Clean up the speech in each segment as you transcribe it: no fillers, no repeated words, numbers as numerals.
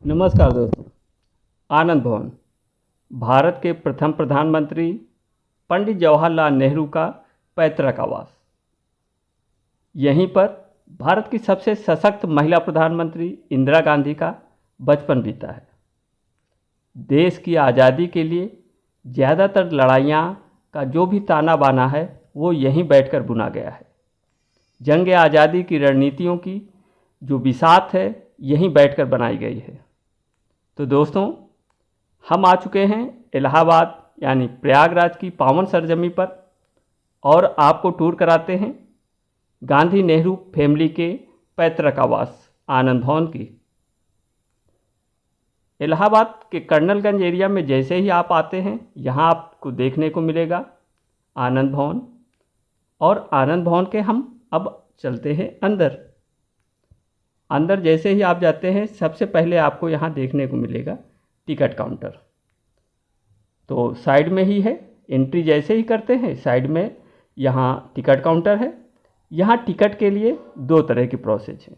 नमस्कार दोस्तों। आनंद भवन भारत के प्रथम प्रधानमंत्री पंडित जवाहरलाल नेहरू का पैतृक आवास। यहीं पर भारत की सबसे सशक्त महिला प्रधानमंत्री इंदिरा गांधी का बचपन बीता है। देश की आज़ादी के लिए ज़्यादातर लड़ाइयाँ का जो भी ताना बाना है वो यहीं बैठकर बुना गया है। जंग आज़ादी की रणनीतियों की जो बिसात है यहीं बैठकर बनाई गई है। तो दोस्तों, हम आ चुके हैं इलाहाबाद यानी प्रयागराज की पावन सरजमी पर और आपको टूर कराते हैं गांधी नेहरू फैमिली के पैतृक आवास आनंद भवन की। इलाहाबाद के कर्नलगंज एरिया में जैसे ही आप आते हैं यहाँ आपको देखने को मिलेगा आनंद भवन। और आनंद भवन के हम अब चलते हैं अंदर। अंदर जैसे ही आप जाते हैं सबसे पहले आपको यहाँ देखने को मिलेगा टिकट काउंटर। तो साइड में ही है, एंट्री जैसे ही करते हैं साइड में यहाँ टिकट काउंटर है। यहाँ टिकट के लिए दो तरह की प्रोसेस है।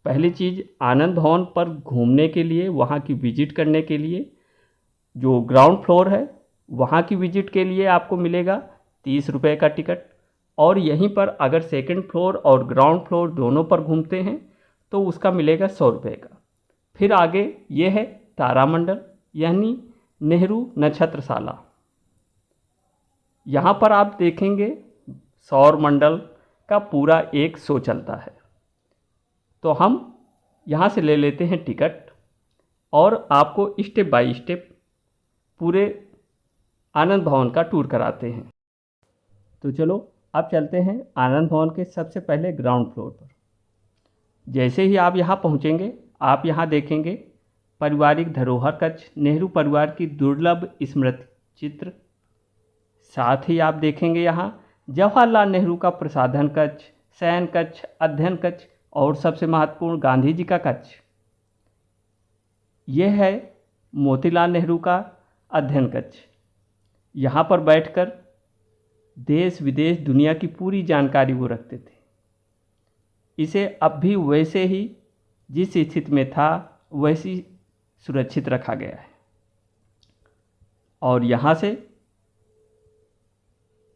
पहली चीज़, आनंद भवन पर घूमने के लिए, वहाँ की विजिट करने के लिए जो ग्राउंड फ्लोर है वहाँ की विजिट के लिए आपको मिलेगा 30 रुपये का टिकट। और यहीं पर अगर सेकंड फ्लोर और ग्राउंड फ्लोर दोनों पर घूमते हैं तो उसका मिलेगा 100 रुपये का। फिर आगे ये है तारामंडल यानी नेहरू नक्षत्रशाला। यहाँ पर आप देखेंगे सौर मंडल का पूरा एक शो चलता है। तो हम यहाँ से ले लेते हैं टिकट और आपको स्टेप बाय स्टेप पूरे आनंद भवन का टूर कराते हैं। तो चलो अब चलते हैं आनंद भवन के सबसे पहले ग्राउंड फ्लोर पर। जैसे ही आप यहाँ पहुँचेंगे आप यहाँ देखेंगे पारिवारिक धरोहर कक्ष, नेहरू परिवार की दुर्लभ स्मृति चित्र। साथ ही आप देखेंगे यहाँ जवाहरलाल नेहरू का प्रसाधन कक्ष, शयन कक्ष, अध्ययन कक्ष और सबसे महत्वपूर्ण गांधी जी का कक्ष। यह है मोतीलाल नेहरू का अध्ययन कक्ष। यहाँ पर बैठकर देश विदेश दुनिया की पूरी जानकारी वो रखते थे। इसे अब भी वैसे ही जिस स्थिति में था वैसी सुरक्षित रखा गया है। और यहाँ से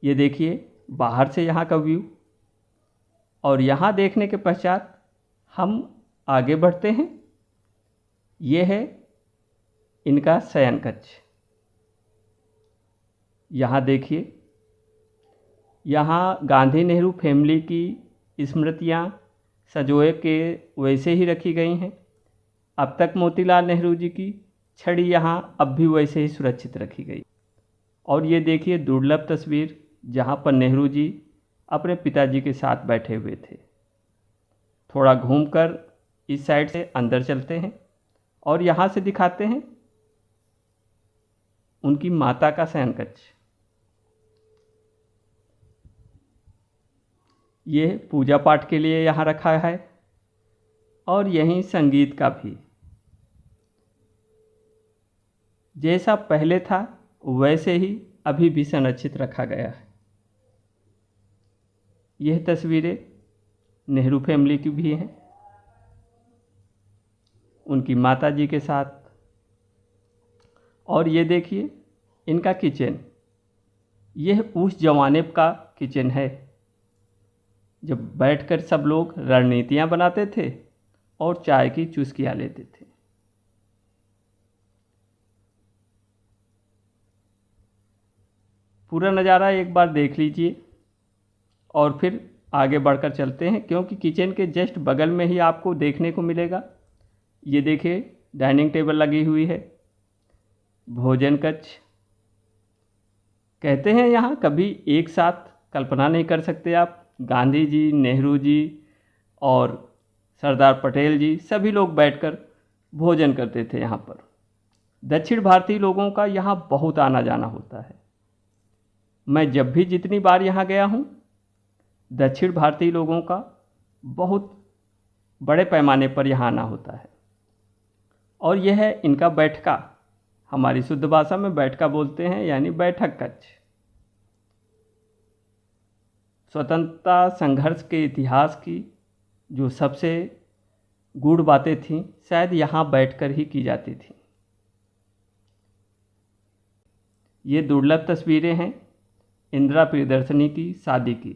ये देखिए बाहर से यहाँ का व्यू। और यहाँ देखने के पश्चात हम आगे बढ़ते हैं। ये है इनका शयन कक्ष। यहाँ देखिए, यहाँ गांधी नेहरू फैमिली की स्मृतियाँ सजोए के वैसे ही रखी गई हैं। अब तक मोतीलाल नेहरू जी की छड़ी यहाँ अब भी वैसे ही सुरक्षित रखी गई। और ये देखिए दुर्लभ तस्वीर जहाँ पर नेहरू जी अपने पिताजी के साथ बैठे हुए थे। थोड़ा घूमकर इस साइड से अंदर चलते हैं और यहाँ से दिखाते हैं उनकी माता का शयन कक्ष। ये पूजा पाठ के लिए यहाँ रखा है और यहीं संगीत का भी। जैसा पहले था वैसे ही अभी भी संरक्षित रखा गया है। यह तस्वीरें नेहरू फैमिली की भी हैं, उनकी माता जी के साथ। और ये देखिए इनका किचन। यह उस जमाने का किचन है जब बैठकर सब लोग रणनीतियाँ बनाते थे और चाय की चुस्कियाँ लेते थे। पूरा नज़ारा एक बार देख लीजिए और फिर आगे बढ़कर चलते हैं, क्योंकि किचन के जस्ट बगल में ही आपको देखने को मिलेगा। ये देखिए डाइनिंग टेबल लगी हुई है, भोजन कक्ष। कहते हैं यहाँ कभी एक साथ कल्पना नहीं कर सकते आप, गांधी जी, नेहरू जी और सरदार पटेल जी सभी लोग बैठकर भोजन करते थे यहाँ पर। दक्षिण भारतीय लोगों का यहाँ बहुत आना जाना होता है। मैं जब भी जितनी बार यहाँ गया हूँ दक्षिण भारतीय लोगों का बहुत बड़े पैमाने पर यहाँ आना होता है। और यह है इनका बैठका। हमारी शुद्ध भाषा में बैठका बोलते हैं यानी बैठक कक्ष। स्वतंत्रता संघर्ष के इतिहास की जो सबसे गूढ़ बातें थीं, शायद यहाँ बैठकर ही की जाती थी। ये दुर्लभ तस्वीरें हैं इंदिरा प्रियदर्शनी की शादी की,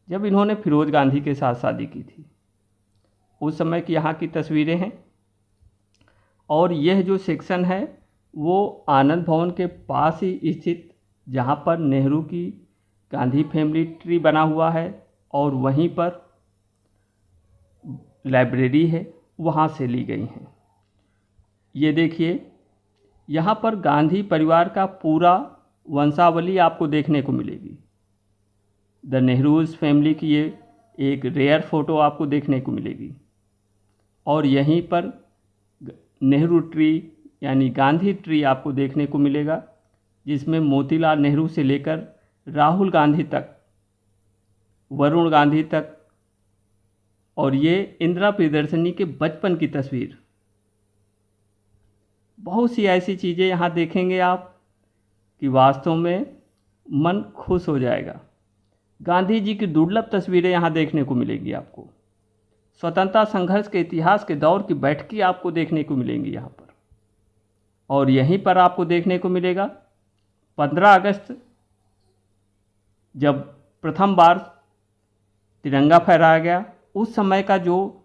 जब इन्होंने फिरोज गांधी के साथ शादी की थी, उस समय की यहाँ की तस्वीरें हैं। और यह जो सेक्शन है वो आनंद भवन के पास ही स्थित, जहाँ पर नेहरू की गांधी फैमिली ट्री बना हुआ है और वहीं पर लाइब्रेरी है, वहाँ से ली गई हैं। ये देखिए, यहाँ पर गांधी परिवार का पूरा वंशावली आपको देखने को मिलेगी। द नेहरूज फैमिली की ये एक रेयर फ़ोटो आपको देखने को मिलेगी। और यहीं पर नेहरू ट्री यानी गांधी ट्री आपको देखने को मिलेगा, जिसमें मोतीलाल नेहरू से लेकर राहुल गांधी तक, वरुण गांधी तक, और ये इंदिरा प्रियदर्शनी के बचपन की तस्वीर। बहुत सी ऐसी चीज़ें यहाँ देखेंगे आप कि वास्तव में मन खुश हो जाएगा। गांधी जी की दुर्लभ तस्वीरें यहाँ देखने को मिलेगी आपको। स्वतंत्रता संघर्ष के इतिहास के दौर की बैठकी आपको देखने को मिलेंगी यहाँ पर। और यहीं पर आपको देखने को मिलेगा 15 अगस्त जब प्रथम बार तिरंगा फहराया गया, उस समय का जो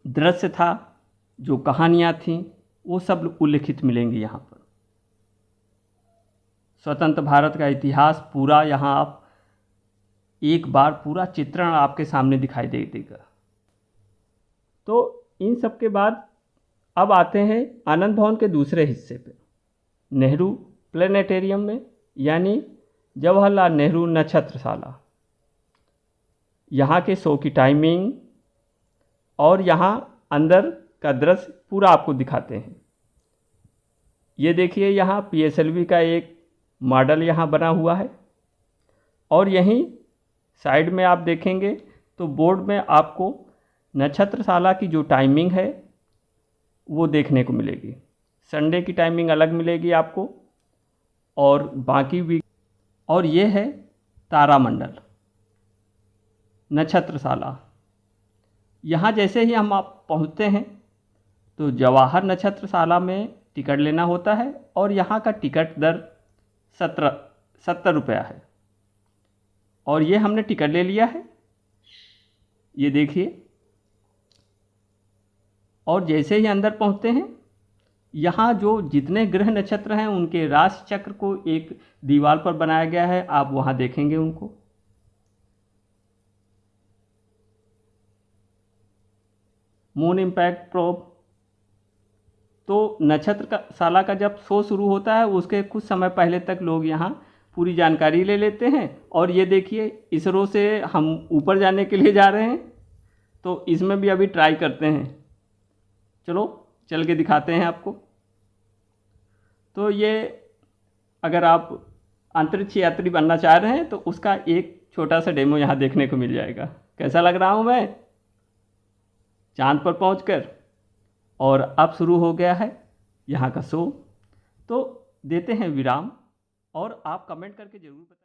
दृश्य था, जो कहानियाँ थीं, वो सब उल्लिखित मिलेंगी यहाँ पर। स्वतंत्र भारत का इतिहास पूरा यहाँ आप एक बार पूरा चित्रण आपके सामने दिखाई दे देगा। तो इन सब के बाद अब आते हैं आनंद भवन के दूसरे हिस्से पे, नेहरू प्लेनेटेरियम में, यानी जवाहरलाल नेहरू नक्षत्रशाला। यहाँ के शो की टाइमिंग और यहाँ अंदर का दृश्य पूरा आपको दिखाते हैं। ये देखिए, यहाँ PSLV का एक मॉडल यहाँ बना हुआ है। और यहीं साइड में आप देखेंगे तो बोर्ड में आपको नक्षत्रशाला की जो टाइमिंग है वो देखने को मिलेगी। संडे की टाइमिंग अलग मिलेगी आपको और बाकी वीक। और ये है तारामंडल नक्षत्रशाला। यहाँ जैसे ही हम आप पहुँचते हैं तो जवाहर नक्षत्रशाला में टिकट लेना होता है और यहाँ का टिकट दर 70 रुपया है। और ये हमने टिकट ले लिया है, ये देखिए। और जैसे ही अंदर पहुँचते हैं, यहाँ जो जितने ग्रह नक्षत्र हैं उनके राशि चक्र को एक दीवार पर बनाया गया है, आप वहाँ देखेंगे उनको। Moon impact probe. तो नक्षत्रशाला का जब शो शुरू होता है उसके कुछ समय पहले तक लोग यहाँ पूरी जानकारी ले लेते हैं। और ये देखिए, इसरो से हम ऊपर जाने के लिए जा रहे हैं, तो इसमें भी अभी ट्राई करते हैं। चलो चल के दिखाते हैं आपको। तो ये अगर आप अंतरिक्ष यात्री बनना चाह रहे हैं तो उसका एक छोटा सा डेमो यहाँ देखने को मिल जाएगा। कैसा लग रहा हूँ मैं चांद पर पहुँचकर। और अब शुरू हो गया है यहाँ का शो। तो देते हैं विराम और आप कमेंट करके ज़रूर बताएं।